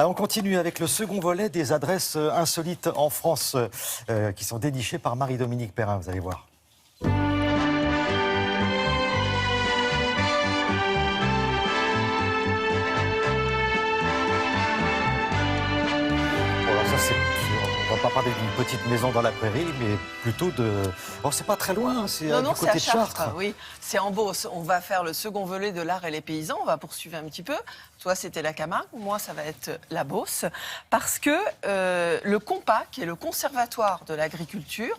On continue avec le second volet des adresses insolites en France qui sont dénichées par Marie-Dominique Perrin, vous allez voir. Alors ça, on va pas parler d'une petite maison dans la prairie, mais plutôt de... Oh, c'est pas très loin, c'est du côté de Chartres. Oui, c'est en Beauce. On va faire le second volet de l'art et les paysans. On va poursuivre un petit peu. Toi, c'était la Camargue. Moi, ça va être la Beauce. Parce que le CONPA, qui est le Conservatoire de l'agriculture,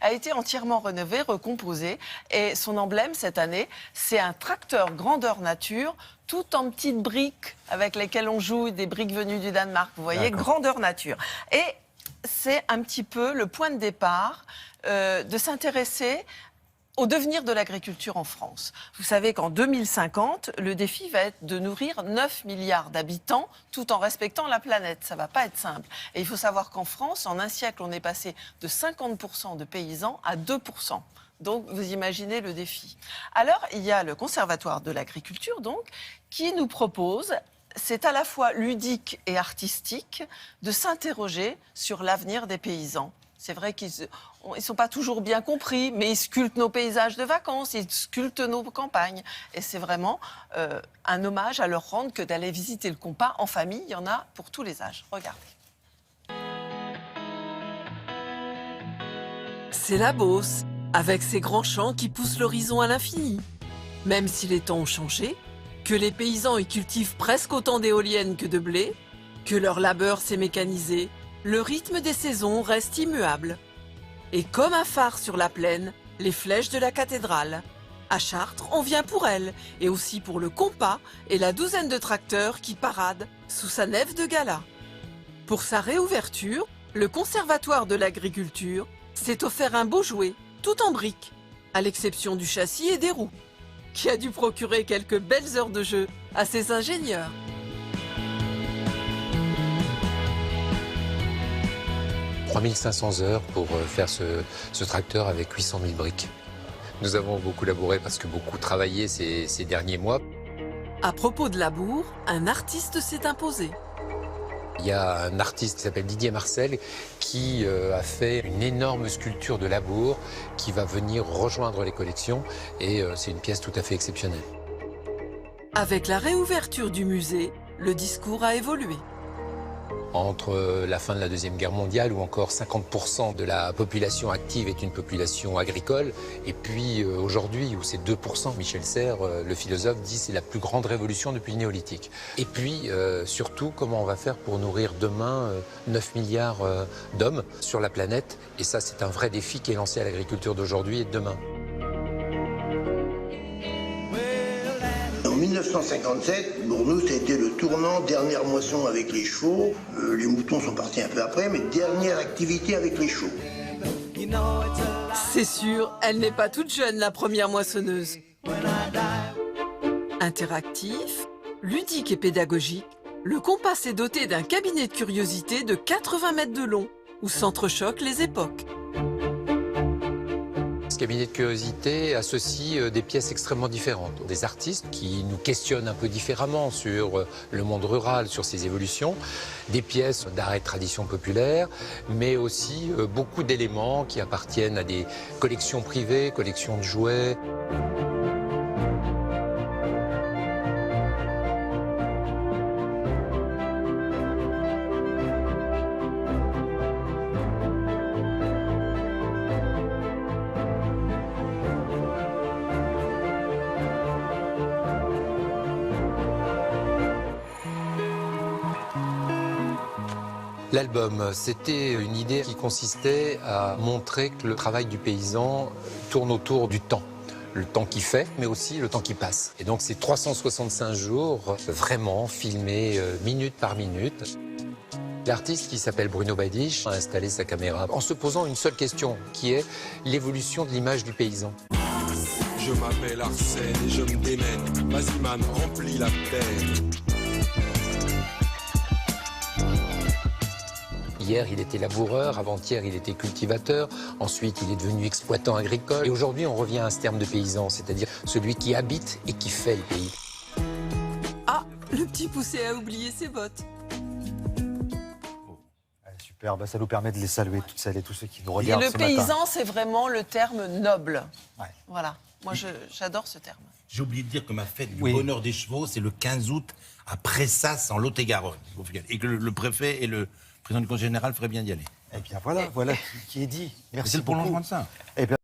a été entièrement rénové, recomposé. Et son emblème, cette année, c'est un tracteur grandeur nature, tout en petites briques avec lesquelles on joue, des briques venues du Danemark. Vous voyez, grandeur nature. Et c'est un petit peu le point de départ de s'intéresser au devenir de l'agriculture en France. Vous savez qu'en 2050, le défi va être de nourrir 9 milliards d'habitants tout en respectant la planète. Ça ne va pas être simple. Et il faut savoir qu'en France, en un siècle, on est passé de 50% de paysans à 2%. Donc, vous imaginez le défi. Alors, il y a le Conservatoire de l'agriculture, donc, qui nous propose, c'est à la fois ludique et artistique, de s'interroger sur l'avenir des paysans. C'est vrai qu'ils ne sont pas toujours bien compris, mais ils sculptent nos paysages de vacances, ils sculptent nos campagnes. Et c'est vraiment un hommage à leur rendre que d'aller visiter le CONPA en famille. Il y en a pour tous les âges. Regardez. C'est la Beauce, avec ses grands champs qui poussent l'horizon à l'infini. Même si les temps ont changé, que les paysans y cultivent presque autant d'éoliennes que de blé, que leur labeur s'est mécanisé, le rythme des saisons reste immuable. Et comme un phare sur la plaine, les flèches de la cathédrale. À Chartres, on vient pour elle, et aussi pour le CONPA et la douzaine de tracteurs qui paradent sous sa nef de gala. Pour sa réouverture, le Conservatoire de l'agriculture s'est offert un beau jouet, tout en briques, à l'exception du châssis et des roues, qui a dû procurer quelques belles heures de jeu à ses ingénieurs. « 3500 heures pour faire ce tracteur avec 800 000 briques. Nous avons beaucoup labouré parce que beaucoup travaillé ces derniers mois. À propos de labour, un artiste s'est imposé. Il y a un artiste qui s'appelle Didier Marcel qui a fait une énorme sculpture de labour qui va venir rejoindre les collections et c'est une pièce tout à fait exceptionnelle. Avec la réouverture du musée, le discours a évolué. Entre la fin de la Deuxième Guerre mondiale, où encore 50% de la population active est une population agricole, et puis aujourd'hui, où c'est 2%, Michel Serres, le philosophe, dit c'est la plus grande révolution depuis le néolithique. Et puis, surtout, comment on va faire pour nourrir demain 9 milliards d'hommes sur la planète. Et ça, c'est un vrai défi qui est lancé à l'agriculture d'aujourd'hui et de demain. En 1957, pour nous, ça a été le tournant, dernière moisson avec les chevaux. Les moutons sont partis un peu après, mais dernière activité avec les chevaux. C'est sûr, elle n'est pas toute jeune, la première moissonneuse. Interactif, ludique et pédagogique, le CONPA s'est doté d'un cabinet de curiosités de 80 mètres de long, où s'entrechoquent les époques. Ce cabinet de curiosité associe des pièces extrêmement différentes. Des artistes qui nous questionnent un peu différemment sur le monde rural, sur ses évolutions. Des pièces d'art et de tradition populaire, mais aussi beaucoup d'éléments qui appartiennent à des collections privées, collections de jouets. L'album, c'était une idée qui consistait à montrer que le travail du paysan tourne autour du temps. Le temps qui fait, mais aussi le temps qui passe. Et donc c'est 365 jours vraiment filmés minute par minute. L'artiste qui s'appelle Bruno Badiche a installé sa caméra en se posant une seule question, qui est l'évolution de l'image du paysan. Je m'appelle Arsène et je me démène. Vas-y man, remplis la peine. Hier, il était laboureur, avant-hier, il était cultivateur, ensuite, il est devenu exploitant agricole. Et aujourd'hui, on revient à ce terme de paysan, c'est-à-dire celui qui habite et qui fait le pays. Ah, le petit poussé a oublié ses bottes. Super, ça nous permet de les saluer, toutes celles et tous ceux qui nous Et regardent le ce matin. paysan, c'est vraiment le terme noble. Ouais. Voilà, moi j'adore ce terme. J'ai oublié de dire que ma fête du Oui. bonheur des chevaux, c'est le 15 août à Pressas, en Lot-et-Garonne. Et que le préfet et le président du conseil général feraient bien d'y aller. Eh bien voilà qui est dit. Merci C'est le beaucoup. prolongement de ça. Eh bien,